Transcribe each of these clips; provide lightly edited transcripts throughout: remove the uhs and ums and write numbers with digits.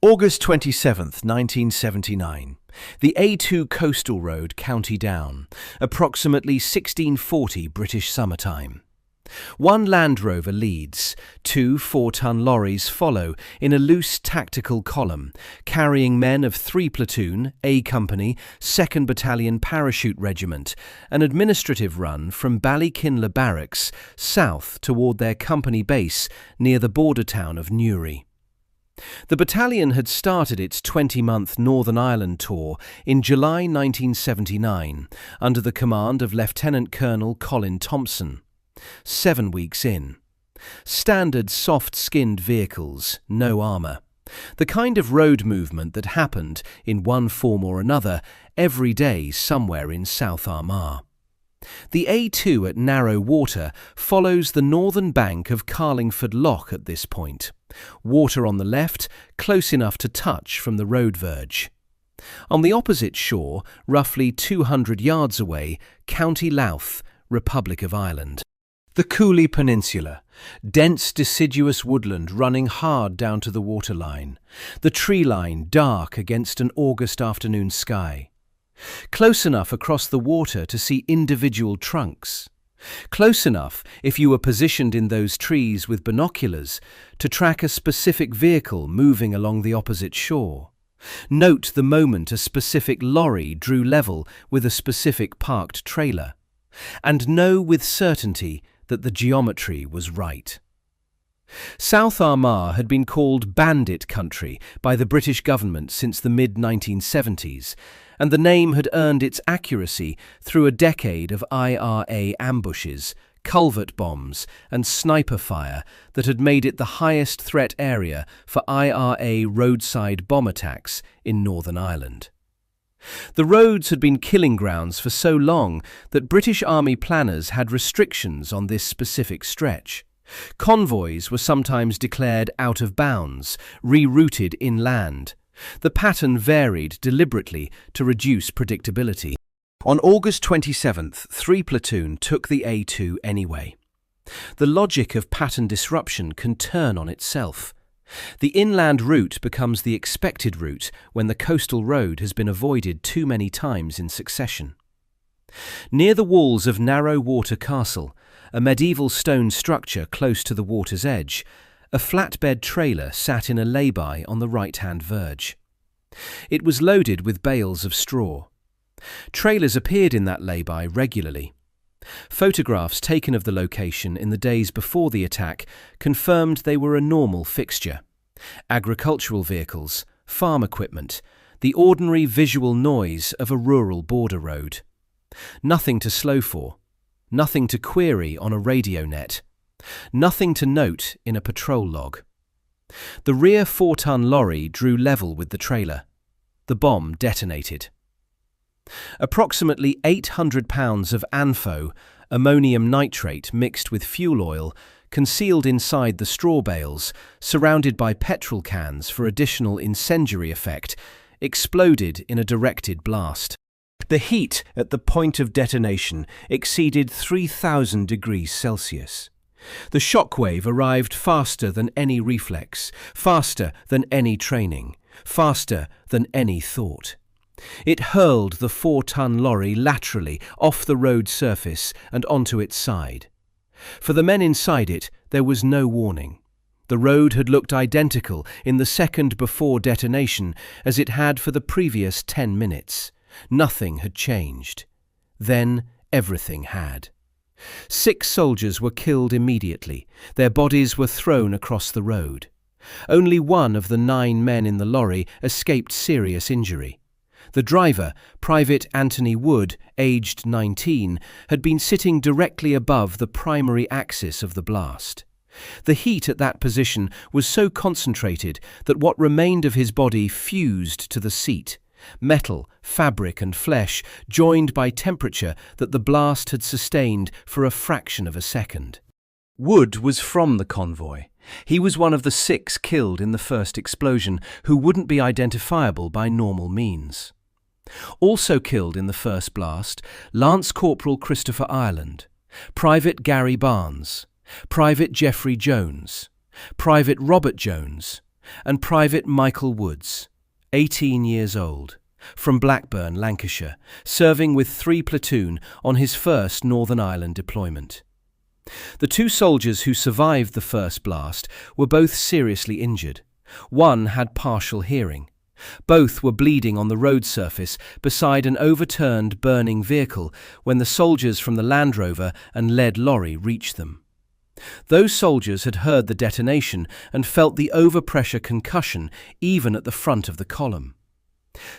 August 27th, 1979. The A2 Coastal Road, County Down, approximately 1640 British summertime. One Land Rover leads, two four-tonne lorries follow in a loose tactical column, carrying men of 3 Platoon, A Company, 2nd Battalion Parachute Regiment, an administrative run from Ballykinler Barracks south toward their company base near the border town of Newry. The battalion had started its 20-month Northern Ireland tour in July 1979 under the command of Lieutenant Colonel Colin Thomson. 7 weeks in. Standard soft-skinned vehicles, no armour. The kind of road movement that happened, in one form or another, every day somewhere in South Armagh. The A2 at narrow water follows the northern bank of Carlingford Lough at this point. Water on the left, close enough to touch from the road verge. On the opposite shore, roughly 200 yards away, County Louth, Republic of Ireland. The Cooley Peninsula, dense deciduous woodland running hard down to the waterline. The treeline dark against an August afternoon sky. Close enough across the water to see individual trunks. Close enough, if you were positioned in those trees with binoculars, to track a specific vehicle moving along the opposite shore. Note the moment a specific lorry drew level with a specific parked trailer. And know with certainty that the geometry was right. South Armagh had been called bandit country by the British government since the mid-1970s, and the name had earned its accuracy through a decade of IRA ambushes, culvert bombs and sniper fire that had made it the highest threat area for IRA roadside bomb attacks in Northern Ireland. The roads had been killing grounds for so long that British Army planners had restrictions on this specific stretch. Convoys were sometimes declared out of bounds, rerouted inland. The pattern varied deliberately to reduce predictability. On August 27th, 3 Platoon took the A2 anyway. The logic of pattern disruption can turn on itself. The inland route becomes the expected route when the coastal road has been avoided too many times in succession. Near the walls of Narrow Water Castle, a medieval stone structure close to the water's edge, a flatbed trailer sat in a lay-by on the right-hand verge. It was loaded with bales of straw. Trailers appeared in that lay-by regularly. Photographs taken of the location in the days before the attack confirmed they were a normal fixture. Agricultural vehicles, farm equipment, the ordinary visual noise of a rural border road. Nothing to slow for, nothing to query on a radio net, nothing to note in a patrol log. The rear 4-tonne lorry drew level with the trailer. The bomb detonated. Approximately 800 pounds of ANFO, ammonium nitrate mixed with fuel oil, concealed inside the straw bales, surrounded by petrol cans for additional incendiary effect, exploded in a directed blast. The heat at the point of detonation exceeded 3,000 degrees Celsius. The shockwave arrived faster than any reflex, faster than any training, faster than any thought. It hurled the 4-tonne lorry laterally off the road surface and onto its side. For the men inside it, there was no warning. The road had looked identical in the second before detonation as it had for the previous 10 minutes. Nothing had changed. Then everything had. 6 soldiers were killed immediately. Their bodies were thrown across the road. Only one of the 9 men in the lorry escaped serious injury. The driver, Private Anthony Wood, aged 19, had been sitting directly above the primary axis of the blast. The heat at that position was so concentrated that what remained of his body fused to the seat. Metal, fabric and flesh joined by temperature that the blast had sustained for a fraction of a second. Wood was from the convoy. He was one of the 6 killed in the first explosion who wouldn't be identifiable by normal means. Also killed in the first blast, Lance Corporal Christopher Ireland, Private Gary Barnes, Private Geoffrey Jones, Private Robert Jones, and Private Michael Woods, 18 years old, from Blackburn, Lancashire, serving with 3 Platoon on his first Northern Ireland deployment. The 2 soldiers who survived the first blast were both seriously injured. One had partial hearing. Both were bleeding on the road surface beside an overturned burning vehicle when the soldiers from the Land Rover and lead lorry reached them. Those soldiers had heard the detonation and felt the overpressure concussion even at the front of the column.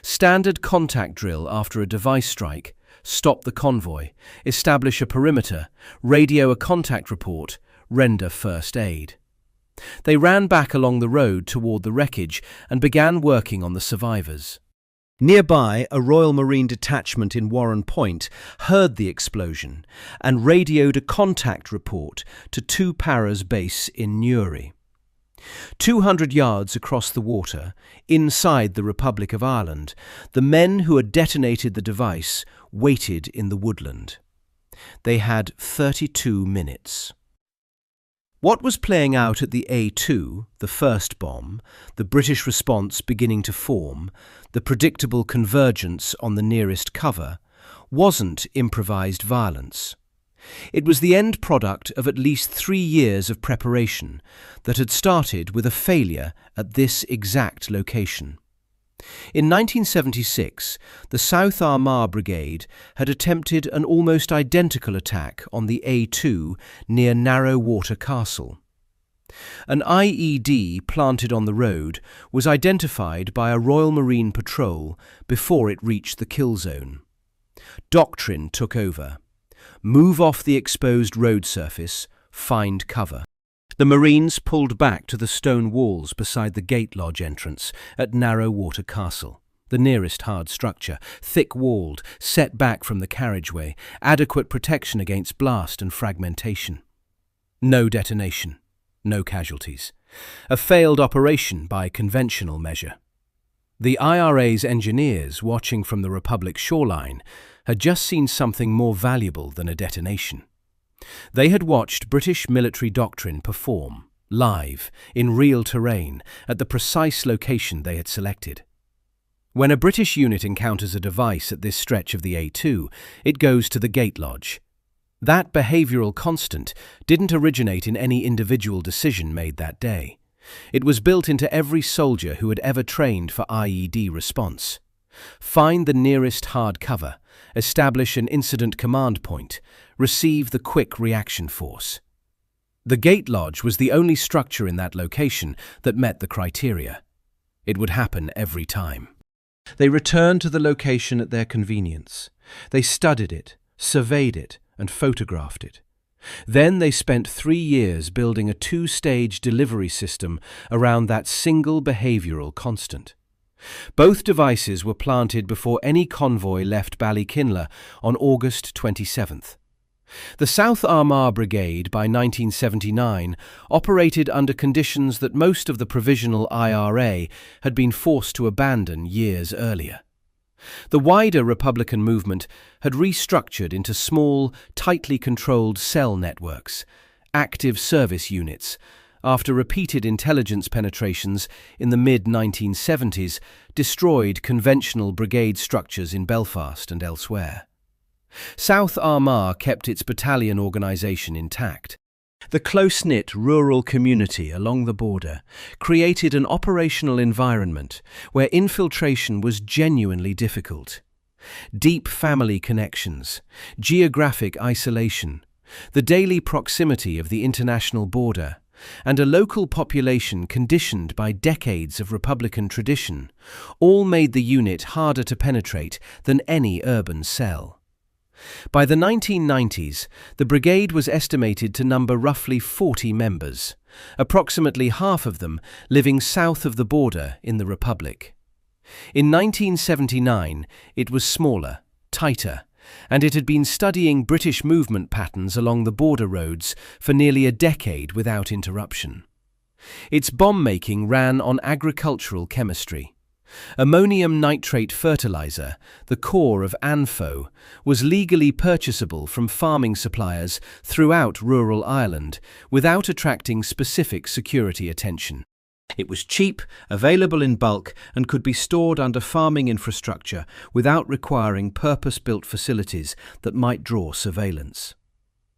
Standard contact drill after a device strike: stop the convoy, establish a perimeter, radio a contact report, render first aid. They ran back along the road toward the wreckage and began working on the survivors. Nearby, a Royal Marine detachment in Warrenpoint heard the explosion and radioed a contact report to 2 Paras base in Newry. 200 yards across the water, inside the Republic of Ireland, the men who had detonated the device waited in the woodland. They had 32 minutes. What was playing out at the A2, the first bomb, the British response beginning to form, the predictable convergence on the nearest cover, wasn't improvised violence. It was the end product of at least 3 years of preparation that had started with a failure at this exact location. In 1976, the South Armagh Brigade had attempted an almost identical attack on the A2 near Narrowwater Castle. An IED planted on the road was identified by a Royal Marine patrol before it reached the kill zone. Doctrine took over. Move off the exposed road surface, find cover. The Marines pulled back to the stone walls beside the gate lodge entrance at Narrowwater Castle, the nearest hard structure, thick-walled, set back from the carriageway, adequate protection against blast and fragmentation. No detonation, no casualties. A failed operation by conventional measure. The IRA's engineers, watching from the Republic shoreline, had just seen something more valuable than a detonation. They had watched British military doctrine perform, live, in real terrain, at the precise location they had selected. When a British unit encounters a device at this stretch of the A2, it goes to the gate lodge. That behavioural constant didn't originate in any individual decision made that day. It was built into every soldier who had ever trained for IED response. Find the nearest hard cover, establish an incident command point, receive the quick reaction force. The gate lodge was the only structure in that location that met the criteria. It would happen every time. They returned to the location at their convenience. They studied it, surveyed it, and photographed it. Then they spent 3 years building a 2-stage delivery system around that single behavioural constant. Both devices were planted before any convoy left Ballykinler on August 27th. The South Armagh Brigade by 1979 operated under conditions that most of the provisional IRA had been forced to abandon years earlier. The wider Republican movement had restructured into small, tightly controlled cell networks, active service units, after repeated intelligence penetrations in the mid-1970s destroyed conventional brigade structures in Belfast and elsewhere. South Armagh kept its battalion organisation intact. The close-knit rural community along the border created an operational environment where infiltration was genuinely difficult. Deep family connections, geographic isolation, the daily proximity of the international border, and a local population conditioned by decades of Republican tradition all made the unit harder to penetrate than any urban cell. By the 1990s, the brigade was estimated to number roughly 40 members, approximately half of them living south of the border in the Republic. In 1979, it was smaller, tighter, and it had been studying British movement patterns along the border roads for nearly a decade without interruption. Its bomb-making ran on agricultural chemistry. Ammonium nitrate fertilizer, the core of ANFO, was legally purchasable from farming suppliers throughout rural Ireland without attracting specific security attention. It was cheap, available in bulk, and could be stored under farming infrastructure without requiring purpose-built facilities that might draw surveillance.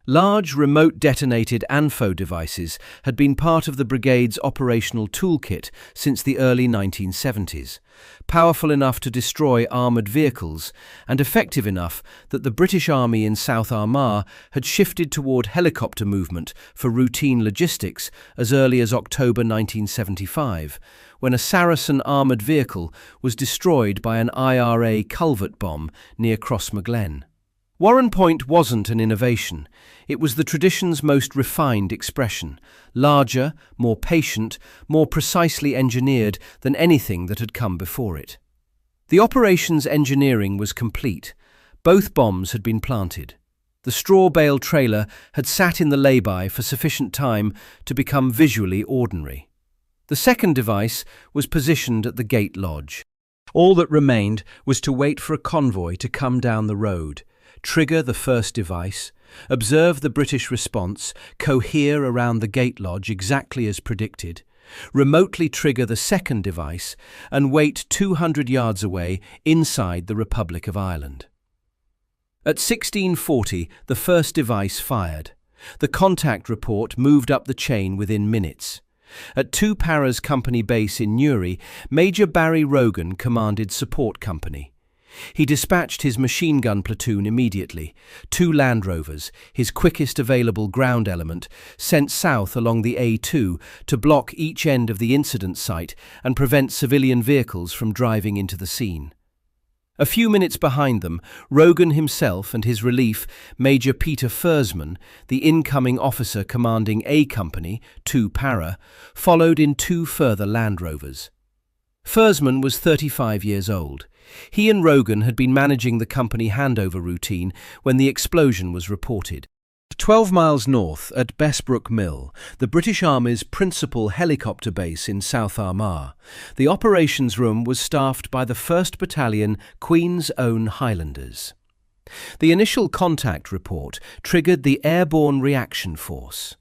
Large remote detonated ANFO devices had been part of the brigade's operational toolkit since the early 1970s, powerful enough to destroy armoured vehicles and effective enough that the British Army in South Armagh had shifted toward helicopter movement for routine logistics as early as October 1975, when a Saracen armoured vehicle was destroyed by an IRA culvert bomb near Crossmaglen. Warrenpoint wasn't an innovation. It was the tradition's most refined expression, larger, more patient, more precisely engineered than anything that had come before it. The operation's engineering was complete. Both bombs had been planted. The straw bale trailer had sat in the lay-by for sufficient time to become visually ordinary. The second device was positioned at the gate lodge. All that remained was to wait for a convoy to come down the road, trigger the first device, observe the British response, cohere around the gate lodge exactly as predicted, remotely trigger the second device, and wait 200 yards away inside the Republic of Ireland. At 16:40, the first device fired. The contact report moved up the chain within minutes. At 2 Paras Company base in Newry, Major Barry Rogan commanded support company. He dispatched his machine gun platoon immediately, 2 Land Rovers, his quickest available ground element, sent south along the A2 to block each end of the incident site and prevent civilian vehicles from driving into the scene. A few minutes behind them, Rogan himself and his relief, Major Peter Fersman, the incoming officer commanding A Company, 2 Para, followed in 2 further Land Rovers. Fersman was 35 years old. He and Rogan had been managing the company handover routine when the explosion was reported. 12 miles north at Bessbrook Mill, the British Army's principal helicopter base in South Armagh, the operations room was staffed by the 1st Battalion Queen's Own Highlanders. The initial contact report triggered the Airborne Reaction Force.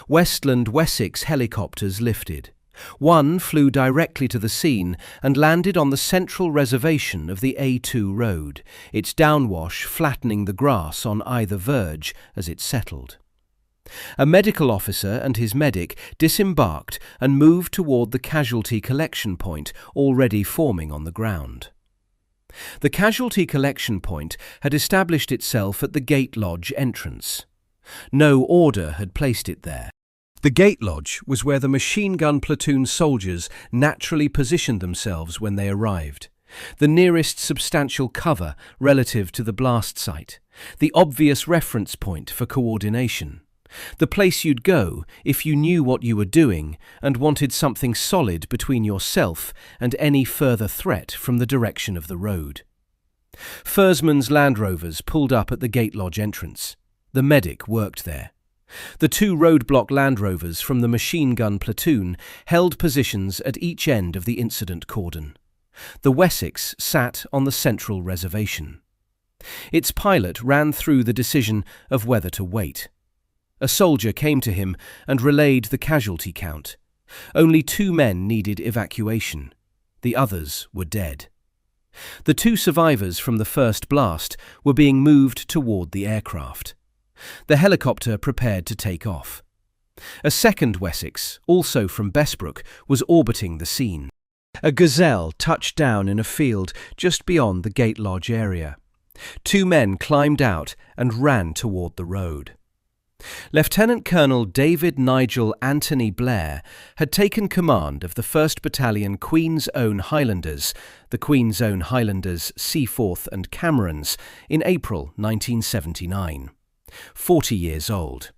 Westland Wessex helicopters lifted. One flew directly to the scene and landed on the central reservation of the A2 road, its downwash flattening the grass on either verge as it settled. A medical officer and his medic disembarked and moved toward the casualty collection point already forming on the ground. The casualty collection point had established itself at the gate lodge entrance. No order had placed it there. The gate lodge was where the machine gun platoon soldiers naturally positioned themselves when they arrived, the nearest substantial cover relative to the blast site, the obvious reference point for coordination, the place you'd go if you knew what you were doing and wanted something solid between yourself and any further threat from the direction of the road. Fersman's Land Rovers pulled up at the gate lodge entrance. The medic worked there. The 2 roadblock Land Rovers from the machine gun platoon held positions at each end of the incident cordon. The Wessex sat on the central reservation. Its pilot ran through the decision of whether to wait. A soldier came to him and relayed the casualty count. Only 2 men needed evacuation. The others were dead. The 2 survivors from the first blast were being moved toward the aircraft. The helicopter prepared to take off. A second Wessex, also from Bessbrook, was orbiting the scene. A Gazelle touched down in a field just beyond the gate lodge area. 2 men climbed out and ran toward the road. Lieutenant Colonel David Nigel Anthony Blair had taken command of the 1st Battalion Queen's Own Highlanders, the Queen's Own Highlanders Seaforth and Camerons, in April 1979. 40 years old.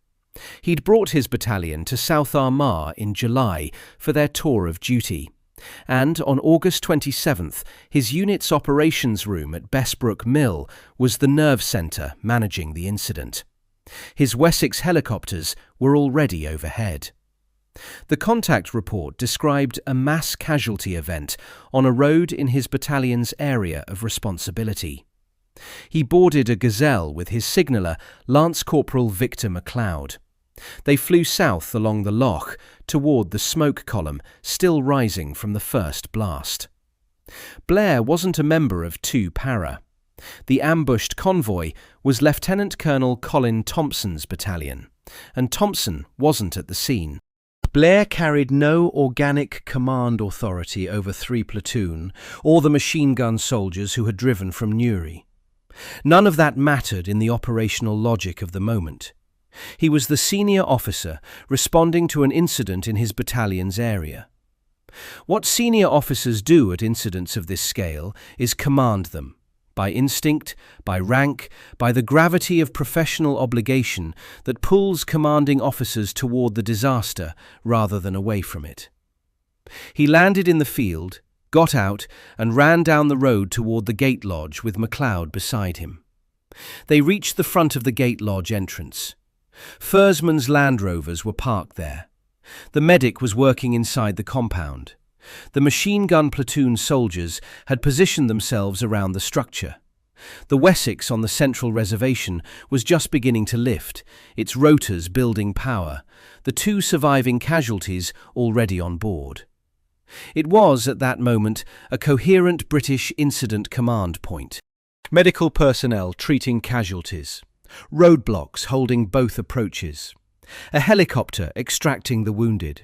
He'd brought his battalion to South Armagh in July for their tour of duty, and on August 27th, his unit's operations room at Bessbrook Mill was the nerve centre managing the incident. His Wessex helicopters were already overhead. The contact report described a mass casualty event on a road in his battalion's area of responsibility. He boarded a Gazelle with his signaller, Lance Corporal Victor MacLeod. They flew south along the loch toward the smoke column still rising from the first blast. Blair wasn't a member of 2 Para. The ambushed convoy was Lieutenant Colonel Colin Thomson's battalion, and Thomson wasn't at the scene. Blair carried no organic command authority over 3 Platoon or the machine gun soldiers who had driven from Newry. None of that mattered in the operational logic of the moment. He was the senior officer responding to an incident in his battalion's area. What senior officers do at incidents of this scale is command them, by instinct, by rank, by the gravity of professional obligation that pulls commanding officers toward the disaster rather than away from it. He landed in the field, got out, and ran down the road toward the gate lodge with MacLeod beside him. They reached the front of the gate lodge entrance. Fursman's Land Rovers were parked there. The medic was working inside the compound. The machine gun platoon soldiers had positioned themselves around the structure. The Wessex on the central reservation was just beginning to lift, its rotors building power, the 2 surviving casualties already on board. It was, at that moment, a coherent British incident command point. Medical personnel treating casualties. Roadblocks holding both approaches. A helicopter extracting the wounded.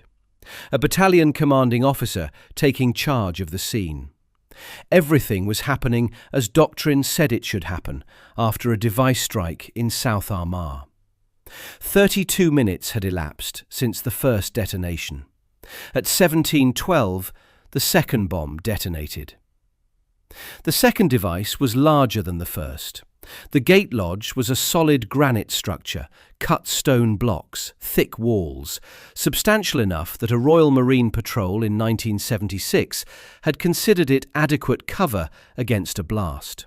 A battalion commanding officer taking charge of the scene. Everything was happening as doctrine said it should happen after a device strike in South Armagh. 32 minutes had elapsed since the first detonation. At 17:12, the second bomb detonated. The second device was larger than the first. The gate lodge was a solid granite structure, cut stone blocks, thick walls, substantial enough that a Royal Marine Patrol in 1976 had considered it adequate cover against a blast.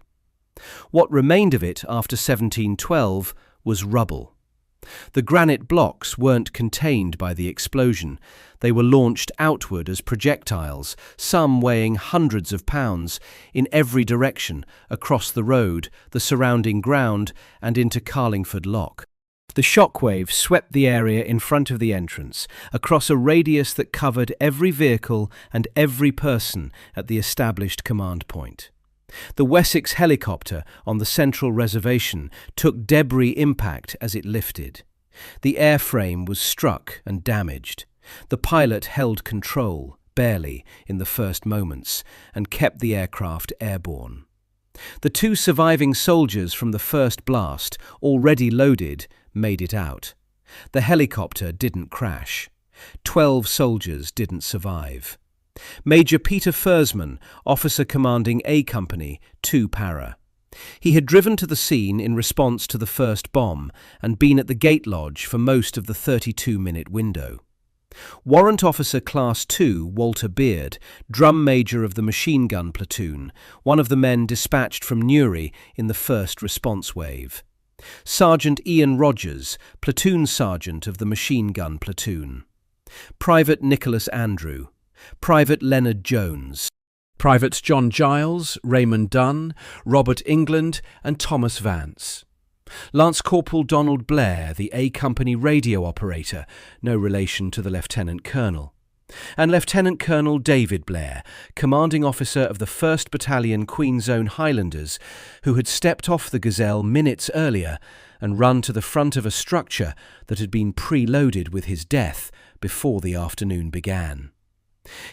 What remained of it after 1712 was rubble. The granite blocks weren't contained by the explosion. They were launched outward as projectiles, some weighing hundreds of pounds, in every direction, across the road, the surrounding ground, and into Carlingford Lough. The shockwave swept the area in front of the entrance, across a radius that covered every vehicle and every person at the established command point. The Wessex helicopter on the central reservation took debris impact as it lifted. The airframe was struck and damaged. The pilot held control, barely, in the first moments, and kept the aircraft airborne. The 2 surviving soldiers from the first blast, already loaded, made it out. The helicopter didn't crash. 12 soldiers didn't survive. Major Peter Fursman, officer commanding A Company, 2 Para. He had driven to the scene in response to the first bomb and been at the gate lodge for most of the 32-minute window. Warrant Officer Class 2 Walter Beard, drum major of the machine gun platoon, one of the men dispatched from Newry in the first response wave. Sergeant Ian Rogers, platoon sergeant of the machine gun platoon. Private Nicholas Andrew. Private Leonard Jones, Privates John Giles, Raymond Dunn, Robert England and Thomas Vance. Lance Corporal Donald Blair, the A Company radio operator, no relation to the Lieutenant Colonel. And Lieutenant Colonel David Blair, commanding officer of the 1st Battalion Queen's Own Highlanders, who had stepped off the Gazelle minutes earlier and run to the front of a structure that had been preloaded with his death before the afternoon began.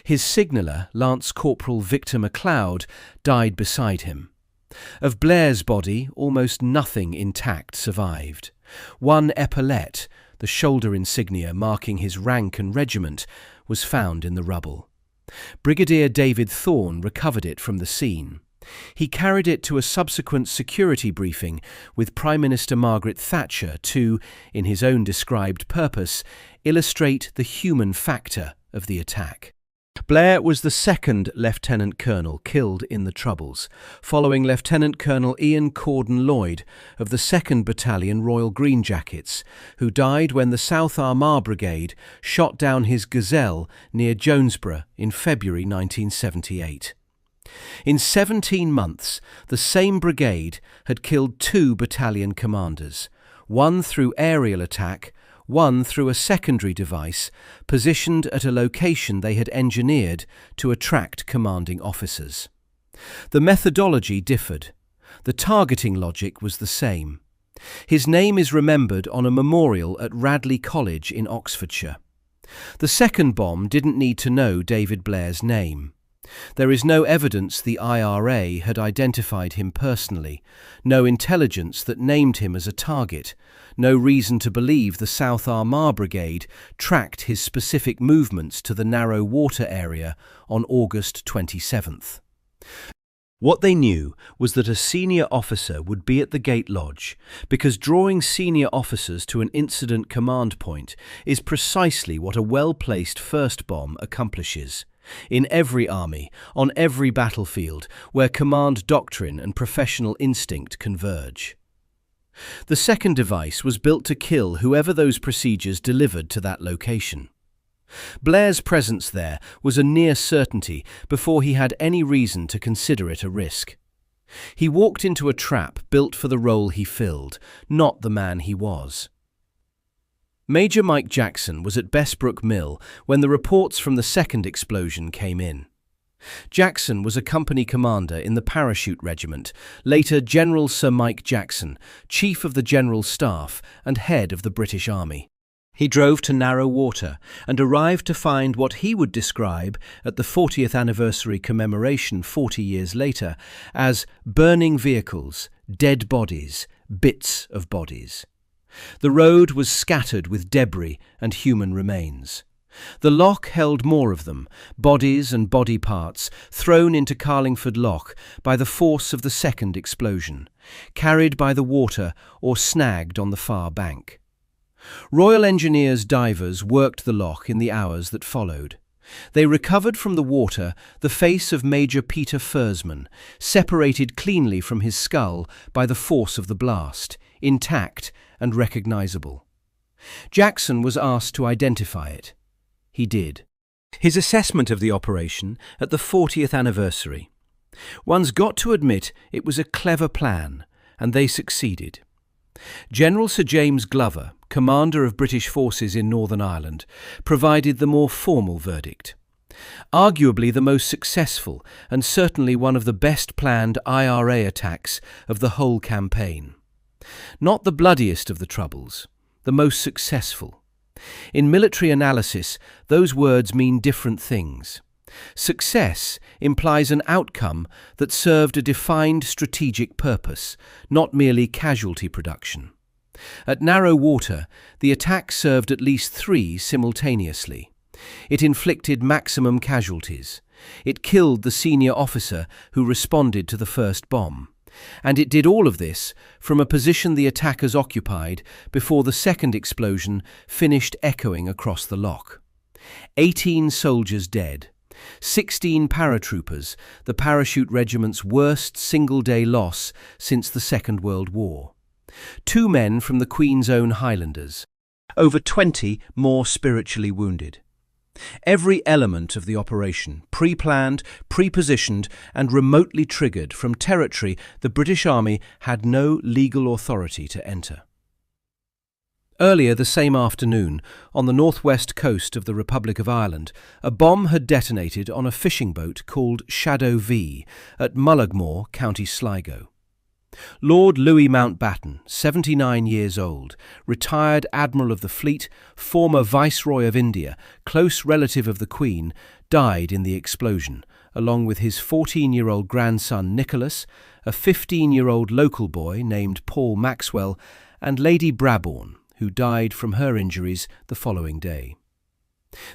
His signaller, Lance Corporal Victor MacLeod, died beside him. Of Blair's body, almost nothing intact survived. One epaulette, the shoulder insignia marking his rank and regiment, was found in the rubble. Brigadier David Thorne recovered it from the scene. He carried it to a subsequent security briefing with Prime Minister Margaret Thatcher to, in his own described purpose, illustrate the human factor of the attack. Blair was the 2nd Lieutenant Colonel killed in the Troubles, following Lieutenant Colonel Ian Corden Lloyd of the 2nd Battalion Royal Green Jackets, who died when the South Armagh Brigade shot down his Gazelle near Jonesborough in February 1978. In 17 months, the same brigade had killed 2 battalion commanders, one through aerial attack, one through a secondary device positioned at a location they had engineered to attract commanding officers. The methodology differed. The targeting logic was the same. His name is remembered on a memorial at Radley College in Oxfordshire. The second bomb didn't need to know David Blair's name. There is no evidence the IRA had identified him personally, no intelligence that named him as a target, no reason to believe the South Armagh Brigade tracked his specific movements to the narrow water area on August 27th. What they knew was that a senior officer would be at the gate lodge, because drawing senior officers to an incident command point is precisely what a well-placed first bomb accomplishes. In every army, on every battlefield, where command doctrine and professional instinct converge. The second device was built to kill whoever those procedures delivered to that location. Blair's presence there was a near certainty before he had any reason to consider it a risk. He walked into a trap built for the role he filled, not the man he was. Major Mike Jackson was at Bessbrook Mill when the reports from the second explosion came in. Jackson was a company commander in the Parachute Regiment, later General Sir Mike Jackson, Chief of the General Staff and head of the British Army. He drove to narrow water and arrived to find what he would describe at the 40th anniversary commemoration 40 years later as burning vehicles, dead bodies, bits of bodies. The road was scattered with debris and human remains. The loch held more of them, bodies and body parts thrown into Carlingford Lough by the force of the second explosion, carried by the water or snagged on the far bank. Royal Engineers divers worked the loch in the hours that followed. They recovered from the water the face of Major Peter Fursman, separated cleanly from his skull by the force of the blast, intact and recognisable. Jackson was asked to identify it. He did. His assessment of the operation at the 40th anniversary. One's got to admit it was a clever plan, and they succeeded. General Sir James Glover, commander of British forces in Northern Ireland, provided the more formal verdict. Arguably the most successful and certainly one of the best planned IRA attacks of the whole campaign. Not the bloodiest of the troubles, the most successful. In military analysis, those words mean different things. Success implies an outcome that served a defined strategic purpose, not merely casualty production. At narrow water, the attack served at least 3 simultaneously. It inflicted maximum casualties. It killed the senior officer who responded to the first bomb. And it did all of this from a position the attackers occupied before the second explosion finished echoing across the loch. 18 soldiers dead. 16 paratroopers, the Parachute Regiment's worst single-day loss since the Second World War. 2 men from the Queen's Own Highlanders. Over 20 more spiritually wounded. Every element of the operation, pre-planned, pre-positioned and remotely triggered from territory the British Army had no legal authority to enter. Earlier the same afternoon, on the northwest coast of the Republic of Ireland, a bomb had detonated on a fishing boat called Shadow V at Mullaghmore, County Sligo. Lord Louis Mountbatten, 79 years old, retired Admiral of the Fleet, former Viceroy of India, close relative of the Queen, died in the explosion, along with his 14-year-old grandson Nicholas, a 15-year-old local boy named Paul Maxwell, and Lady Brabourne, who died from her injuries the following day.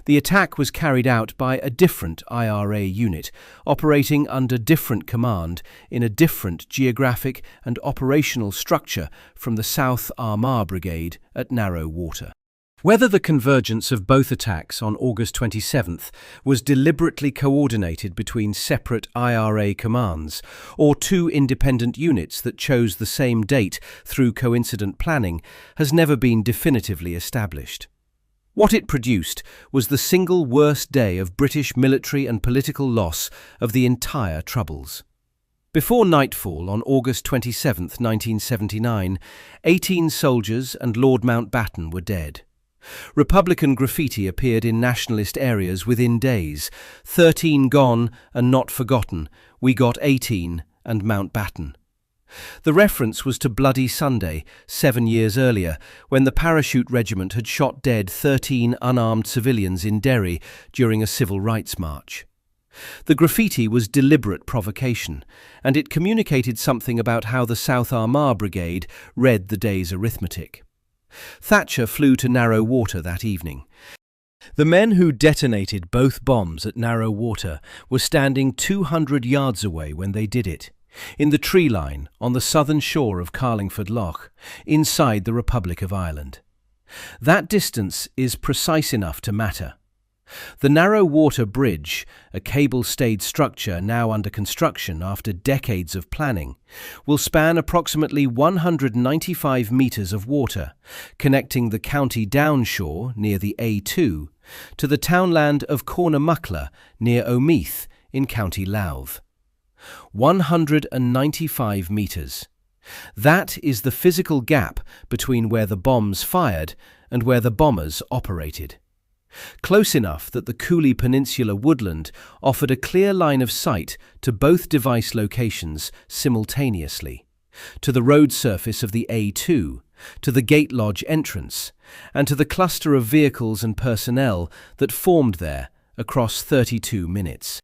The attack was carried out by a different IRA unit, operating under different command in a different geographic and operational structure from the South Armagh Brigade at narrow water. Whether the convergence of both attacks on August 27th was deliberately coordinated between separate IRA commands, or 2 independent units that chose the same date through coincident planning, has never been definitively established. What it produced was the single worst day of British military and political loss of the entire Troubles. Before nightfall on August 27, 1979, 18 soldiers and Lord Mountbatten were dead. Republican graffiti appeared in nationalist areas within days. 13 gone and not forgotten. We got 18 and Mountbatten. The reference was to Bloody Sunday, 7 years earlier, when the Parachute Regiment had shot dead 13 unarmed civilians in Derry during a civil rights march. The graffiti was deliberate provocation, and it communicated something about how the South Armagh Brigade read the day's arithmetic. Thatcher flew to Narrow Water that evening. The men who detonated both bombs at Narrow Water were standing 200 yards away when they did it, in the tree line on the southern shore of Carlingford Lough, inside the Republic of Ireland. That distance is precise enough to matter. The Narrow Water Bridge, a cable-stayed structure now under construction after decades of planning, will span approximately 195 metres of water, connecting the County Down shore near the A2 to the townland of Cornamuckla near Omeath in County Louth. 195 metres. That is the physical gap between where the bombs fired and where the bombers operated. Close enough that the Cooley Peninsula woodland offered a clear line of sight to both device locations simultaneously, to the road surface of the A2, to the Gate Lodge entrance, and to the cluster of vehicles and personnel that formed there across 32 minutes.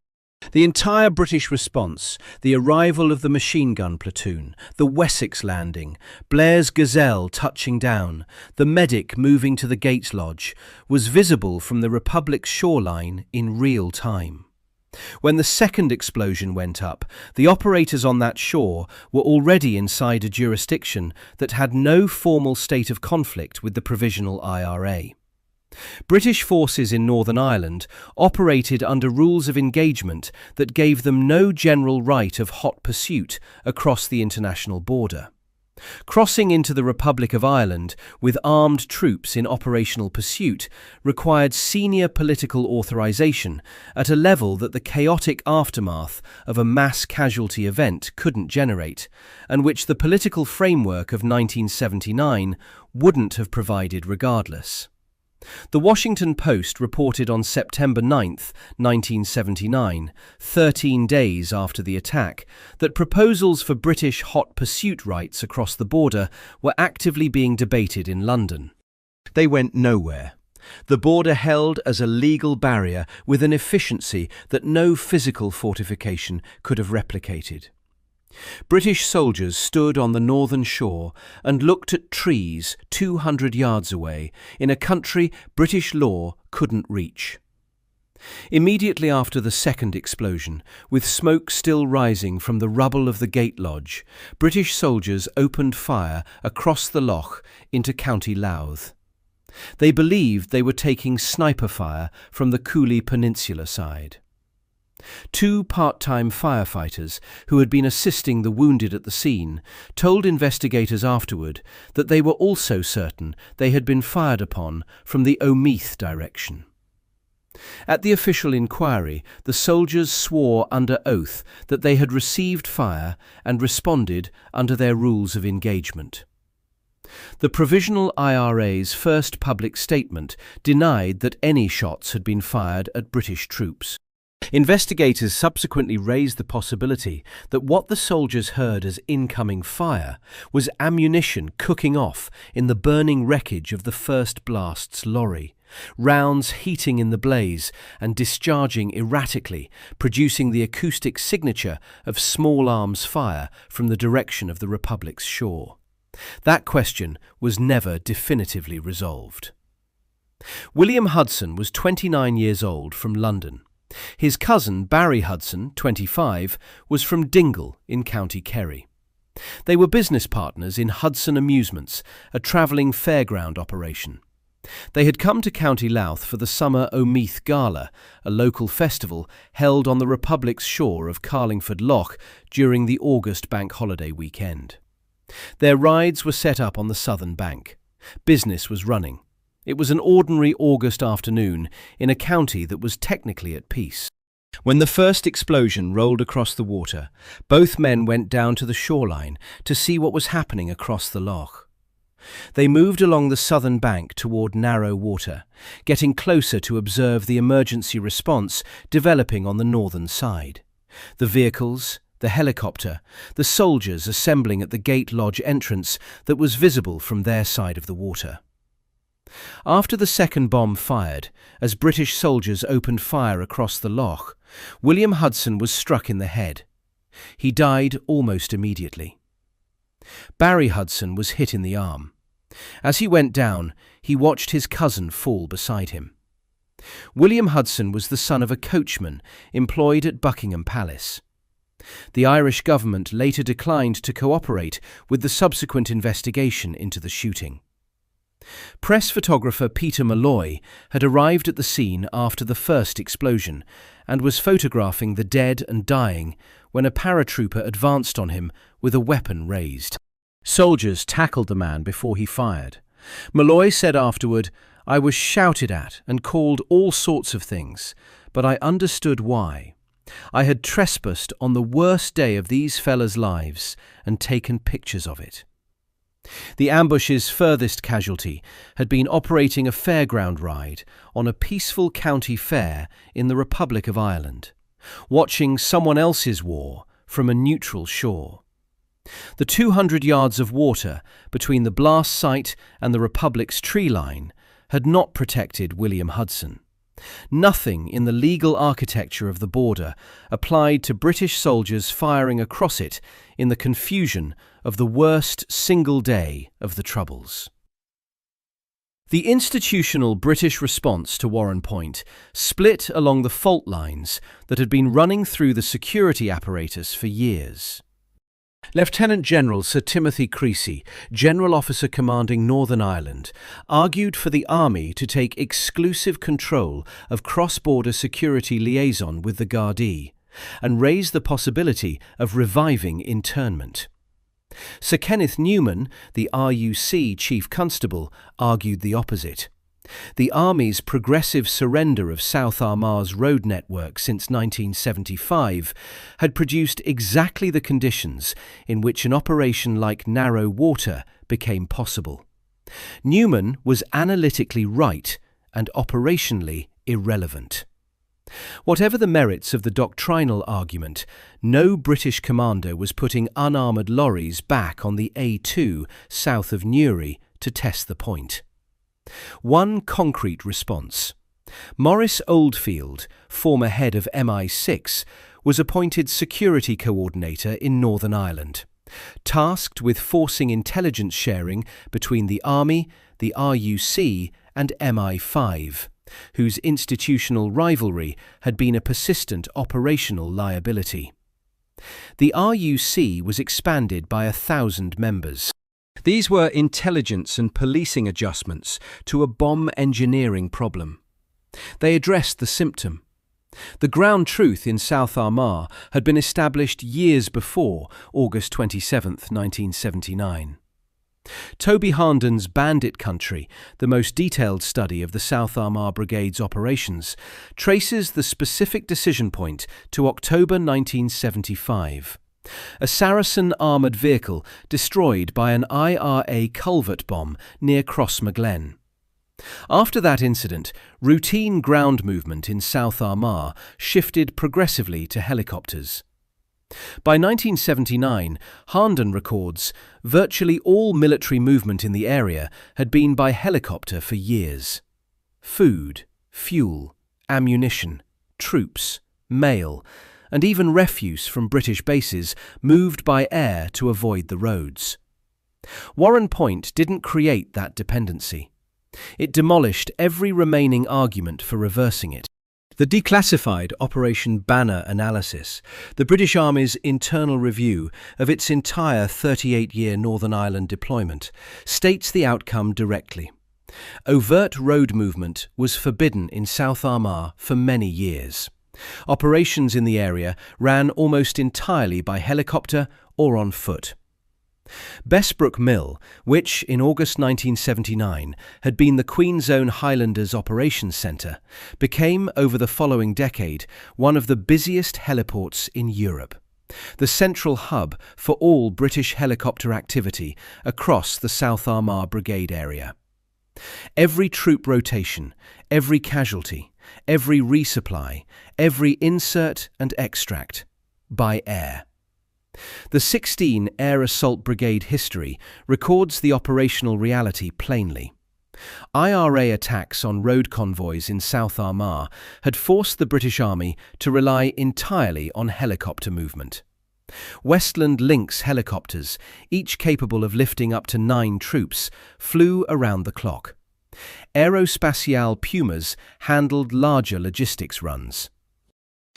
The entire British response, the arrival of the machine gun platoon, the Wessex landing, Blair's Gazelle touching down, the medic moving to the Gate Lodge, was visible from the Republic's shoreline in real time. When the second explosion went up, the operators on that shore were already inside a jurisdiction that had no formal state of conflict with the Provisional IRA. British forces in Northern Ireland operated under rules of engagement that gave them no general right of hot pursuit across the international border. Crossing into the Republic of Ireland with armed troops in operational pursuit required senior political authorization at a level that the chaotic aftermath of a mass casualty event couldn't generate, and which the political framework of 1979 wouldn't have provided regardless. The Washington Post reported on September 9, 1979, 13 days after the attack, that proposals for British hot pursuit rights across the border were actively being debated in London. They went nowhere. The border held as a legal barrier with an efficiency that no physical fortification could have replicated. British soldiers stood on the northern shore and looked at trees 200 yards away in a country British law couldn't reach. Immediately after the second explosion, with smoke still rising from the rubble of the Gate Lodge, British soldiers opened fire across the loch into County Louth. They believed they were taking sniper fire from the Cooley Peninsula side. 2 part-time firefighters who had been assisting the wounded at the scene told investigators afterward that they were also certain they had been fired upon from the Omeath direction. At the official inquiry, the soldiers swore under oath that they had received fire and responded under their rules of engagement. The Provisional IRA's first public statement denied that any shots had been fired at British troops. Investigators subsequently raised the possibility that what the soldiers heard as incoming fire was ammunition cooking off in the burning wreckage of the first blast's lorry, rounds heating in the blaze and discharging erratically, producing the acoustic signature of small arms fire from the direction of the Republic's shore. That question was never definitively resolved. William Hudson was 29 years old, from London. His cousin, Barry Hudson, 25, was from Dingle in County Kerry. They were business partners in Hudson Amusements, a travelling fairground operation. They had come to County Louth for the summer Omeath Gala, a local festival held on the Republic's shore of Carlingford Lough during the August bank holiday weekend. Their rides were set up on the southern bank. Business was running. It was an ordinary August afternoon in a county that was technically at peace. When the first explosion rolled across the water, both men went down to the shoreline to see what was happening across the loch. They moved along the southern bank toward narrow water, getting closer to observe the emergency response developing on the northern side. The vehicles, the helicopter, the soldiers assembling at the gate lodge entrance that was visible from their side of the water. After the second bomb fired, as British soldiers opened fire across the loch, William Hudson was struck in the head. He died almost immediately. Barry Hudson was hit in the arm. As he went down, he watched his cousin fall beside him. William Hudson was the son of a coachman employed at Buckingham Palace. The Irish government later declined to cooperate with the subsequent investigation into the shooting. Press photographer Peter Malloy had arrived at the scene after the first explosion and was photographing the dead and dying when a paratrooper advanced on him with a weapon raised. Soldiers tackled the man before he fired. Malloy said afterward, "I was shouted at and called all sorts of things, but I understood why. I had trespassed on the worst day of these fellas' lives and taken pictures of it." The ambush's furthest casualty had been operating a fairground ride on a peaceful county fair in the Republic of Ireland, watching someone else's war from a neutral shore. The 200 yards of water between the blast site and the Republic's tree line had not protected William Hudson. Nothing in the legal architecture of the border applied to British soldiers firing across it in the confusion of the worst single day of the Troubles. The institutional British response to Warrenpoint split along the fault lines that had been running through the security apparatus for years. Lieutenant General Sir Timothy Creasy, General Officer commanding Northern Ireland, argued for the Army to take exclusive control of cross-border security liaison with the Gardaí and raised the possibility of reviving internment. Sir Kenneth Newman, the RUC Chief Constable, argued the opposite. The Army's progressive surrender of South Armagh's road network since 1975 had produced exactly the conditions in which an operation like narrow water became possible. Newman was analytically right and operationally irrelevant. Whatever the merits of the doctrinal argument, no British commander was putting unarmoured lorries back on the A2 south of Newry to test the point. One concrete response. Maurice Oldfield, former head of MI6, was appointed security coordinator in Northern Ireland, tasked with forcing intelligence sharing between the Army, the RUC and MI5, whose institutional rivalry had been a persistent operational liability. The RUC was expanded by 1,000 members. These were intelligence and policing adjustments to a bomb engineering problem. They addressed the symptom. The ground truth in South Armagh had been established years before August 27, 1979. Toby Harnden's Bandit Country, the most detailed study of the South Armagh Brigade's operations, traces the specific decision point to October 1975. A Saracen armoured vehicle destroyed by an IRA culvert bomb near Crossmaglen. After that incident, routine ground movement in South Armagh shifted progressively to helicopters. By 1979, Harnden records, virtually all military movement in the area had been by helicopter for years. Food, fuel, ammunition, troops, mail, and even refuse from British bases moved by air to avoid the roads. Warrenpoint didn't create that dependency. It demolished every remaining argument for reversing it. The declassified Operation Banner analysis, the British Army's internal review of its entire 38-year Northern Ireland deployment, states the outcome directly. Overt road movement was forbidden in South Armagh for many years. Operations in the area ran almost entirely by helicopter or on foot. Bessbrook Mill, which in August 1979 had been the Queen's Own Highlanders Operations Centre, became over the following decade one of the busiest heliports in Europe. the central hub for all British helicopter activity across the South Armagh Brigade area. Every troop rotation, every casualty, every resupply, every insert and extract, by air. The 16 Air Assault Brigade history records the operational reality plainly. IRA attacks on road convoys in South Armagh had forced the British Army to rely entirely on helicopter movement. Westland Lynx helicopters, each capable of lifting up to 9 troops, flew around the clock. Aerospatiale Pumas handled larger logistics runs.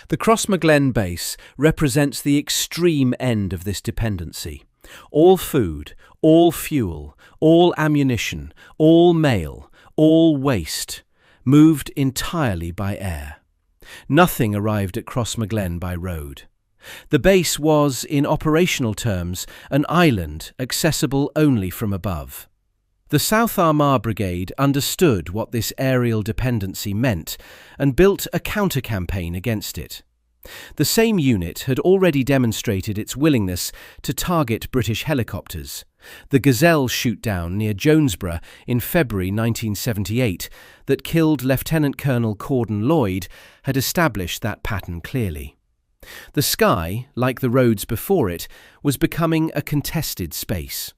The Crossmaglen base represents the extreme end of this dependency. All food, all fuel, all ammunition, all mail, all waste, moved entirely by air. Nothing arrived at Crossmaglen by road. The base was, in operational terms, an island accessible only from above. The South Armagh Brigade understood what this aerial dependency meant and built a counter-campaign against it. The same unit had already demonstrated its willingness to target British helicopters. The Gazelle shoot-down near Jonesborough in February 1978 that killed Lieutenant Colonel Colin Thomson had established that pattern clearly. The sky, like the roads before it, was becoming a contested space.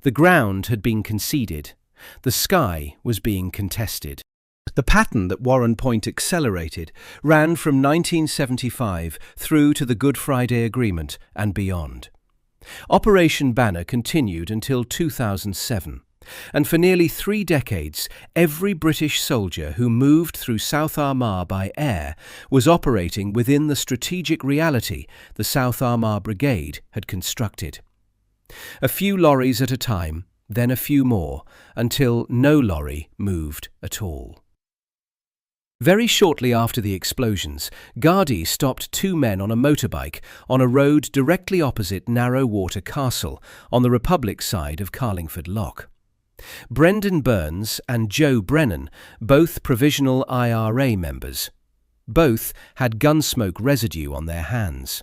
The ground had been conceded. The sky was being contested. The pattern that Warrenpoint accelerated ran from 1975 through to the Good Friday Agreement and beyond. Operation Banner continued until 2007, and for nearly 3 decades, every British soldier who moved through South Armagh by air was operating within the strategic reality the South Armagh Brigade had constructed. A few lorries at a time, then a few more, until no lorry moved at all. Very shortly after the explosions, Gardaí stopped 2 men on a motorbike on a road directly opposite Narrow Water Castle on the Republic side of Carlingford Lough. Brendan Burns and Joe Brennan, both provisional IRA members. Both had gunsmoke residue on their hands.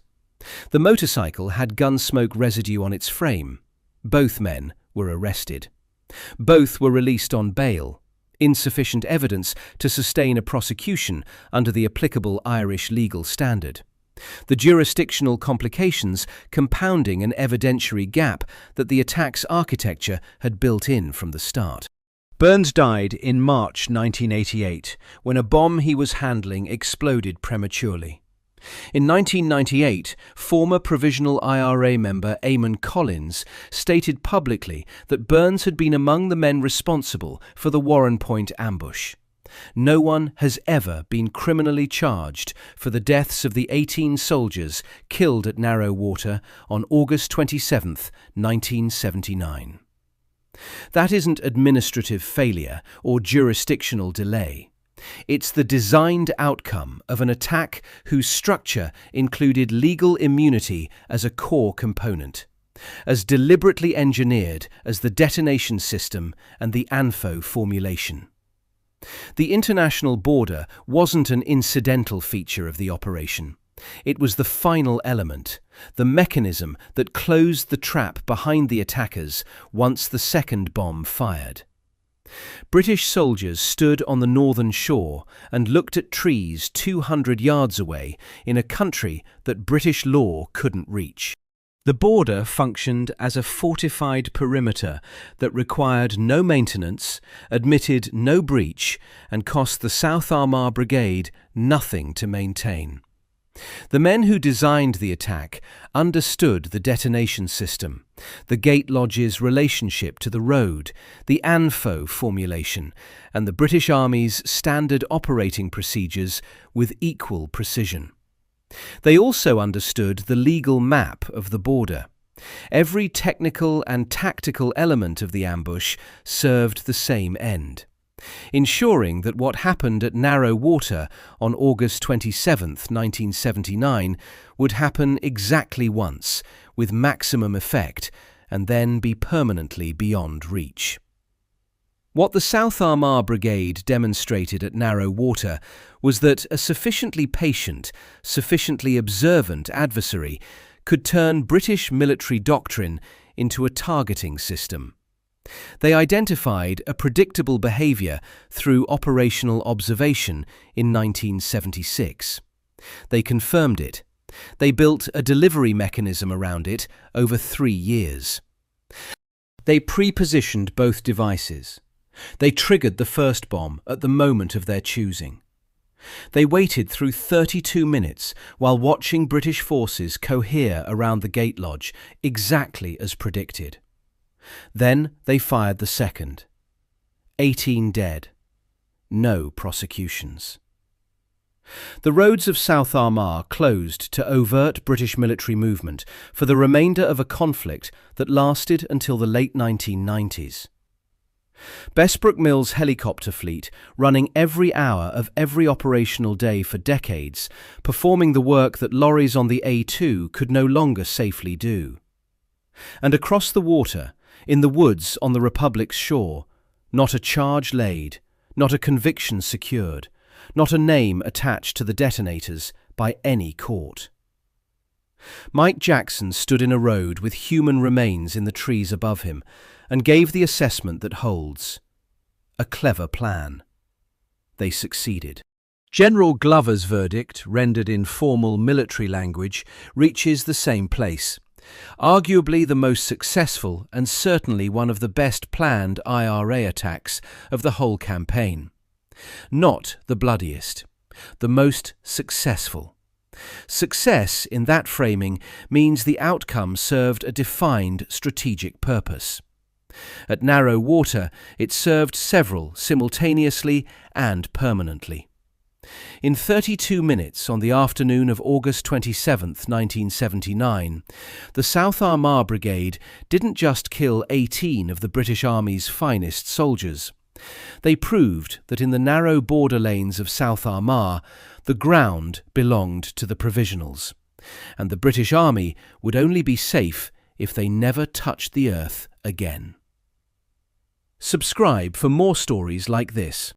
The motorcycle had gunsmoke residue on its frame. Both men were arrested. Both were released on bail. Insufficient evidence to sustain a prosecution under the applicable Irish legal standard. The jurisdictional complications compounding an evidentiary gap that the attack's architecture had built in from the start. Burns died in March 1988 when a bomb he was handling exploded prematurely. In 1998, former Provisional IRA member Eamon Collins stated publicly that Burns had been among the men responsible for the Warrenpoint ambush. No one has ever been criminally charged for the deaths of the 18 soldiers killed at Narrow Water on August 27, 1979. That isn't administrative failure or jurisdictional delay. It's the designed outcome of an attack whose structure included legal immunity as a core component, as deliberately engineered as the detonation system and the ANFO formulation. The international border wasn't an incidental feature of the operation. It was the final element, the mechanism that closed the trap behind the attackers once the second bomb fired. British soldiers stood on the northern shore and looked at trees 200 yards away in a country that British law couldn't reach. The border functioned as a fortified perimeter that required no maintenance, admitted no breach, and cost the South Armagh Brigade nothing to maintain. The men who designed the attack understood the detonation system, the gate lodge's relationship to the road, the ANFO formulation, and the British Army's standard operating procedures with equal precision. They also understood the legal map of the border. Every technical and tactical element of the ambush served the same end, ensuring that what happened at Narrow Water on August 27, 1979, would happen exactly once, with maximum effect, and then be permanently beyond reach. What the South Armagh Brigade demonstrated at Narrow Water was that a sufficiently patient, sufficiently observant adversary could turn British military doctrine into a targeting system. They identified a predictable behaviour through operational observation in 1976. They confirmed it. They built a delivery mechanism around it over 3 years. They pre-positioned both devices. They triggered the first bomb at the moment of their choosing. They waited through 32 minutes while watching British forces cohere around the gate lodge exactly as predicted. Then they fired the second. 18 dead. No prosecutions. The roads of South Armagh closed to overt British military movement for the remainder of a conflict that lasted until the late 1990s. Bessbrook Mill's helicopter fleet, running every hour of every operational day for decades, performing the work that lorries on the A2 could no longer safely do. And across the water, in the woods on the Republic's shore, not a charge laid, not a conviction secured, not a name attached to the detonators by any court. Mike Jackson stood in a road with human remains in the trees above him and gave the assessment that holds: a clever plan. They succeeded. General Glover's verdict, rendered in formal military language, reaches the same place. Arguably the most successful and certainly one of the best planned IRA attacks of the whole campaign. Not the bloodiest, the most successful. Success in that framing means the outcome served a defined strategic purpose. At narrow water, it served several simultaneously and permanently. In 32 minutes on the afternoon of August 27, 1979, the South Armagh Brigade didn't just kill 18 of the British Army's finest soldiers. They proved that in the narrow border lanes of South Armagh, the ground belonged to the provisionals, and the British Army would only be safe if they never touched the earth again. Subscribe for more stories like this.